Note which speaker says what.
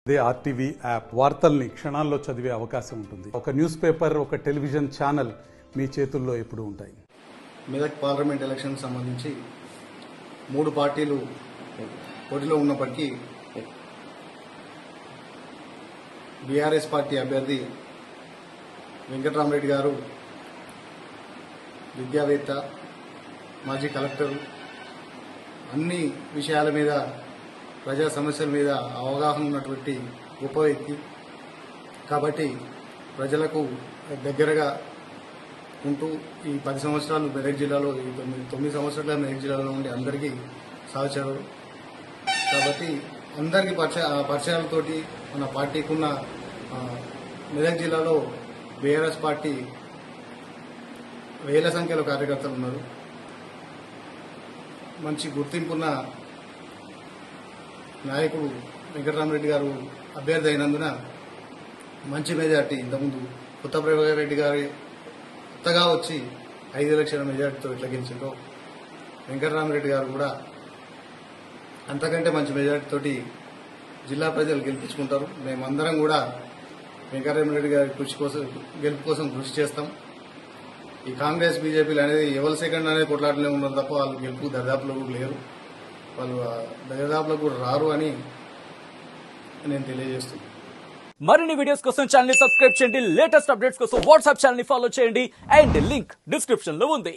Speaker 1: They RTV app వార్తల్ని క్షణాల్లో చదివే అవకాశం ఉంటుంది. ఒక న్యూస్ పేపర్, ఒక టెలివిజన్ ఛానల్ మీ చేతుల్లో ఎప్పుడూ ఉంటాయి.
Speaker 2: మెదక్ పార్లమెంట్ ఎలక్షన్ సంబంధించి 3 పార్టీలు పోటీలో ఉన్నప్పటికీ బీఆర్ఎస్ పార్టీ అభ్యర్థి వెంకట్రామరెడ్డి గారు విద్యావేత్త, మాజీ కలెక్టర్, అన్ని విషయాల మీద, ప్రజా సమస్యల మీద అవగాహన ఉన్నటువంటి గొప్ప వ్యక్తి. కాబట్టి ప్రజలకు దగ్గరగా ఉంటూ ఈ 10 సంవత్సరాలు మెదక్ జిల్లాలో, ఈ 9 సంవత్సరాల మెదక్ జిల్లాలో ఉండి అందరికీ సహచరుడు. కాబట్టి అందరికీ పరిచయాలతోటి మన పార్టీకి ఉన్న మెదక్ జిల్లాలో బీఆర్ఎస్ పార్టీ వేల సంఖ్యలో కార్యకర్తలు ఉన్నారు. మంచి గుర్తింపున్న నాయకుడు వెంకటరామరెడ్డి గారు అభ్యర్థి అయినందున మంచి మెజార్టీ, ఇంతకుముందు కొత్త ప్రభాకర్ రెడ్డి గారి కొత్తగా వచ్చి 5 లక్షల మెజార్టీతో ఇట్లా గెలిచిందో, వెంకటరామరెడ్డి గారు కూడా అంతకంటే మంచి మెజార్టీతోటి జిల్లా ప్రజలు గెలిపించుకుంటారు. మేమందరం కూడా వెంకటరామరెడ్డి గారి గెలుపు కోసం కృషి చేస్తాం. ఈ కాంగ్రెస్, బీజేపీలు అనేది ఎవరి సెకండ్ అనేది కొట్లాటలే ఉన్నారు తప్ప వాళ్ళు గెలుపు దరిదాపులకు లేరు, వాళ్ళు దరిదాపులకు కూడా రారు అని నేను తెలియజేస్తున్నాను.
Speaker 3: మరిన్ని వీడియోస్ కోసం ఛానల్ ని సబ్స్క్రైబ్ చేయండి. లేటెస్ట్ అప్డేట్స్ కోసం వాట్సాప్ ఛానల్ ని ఫాలో చేయండి. అండ్ లింక్ డిస్క్రిప్షన్ లో ఉంది.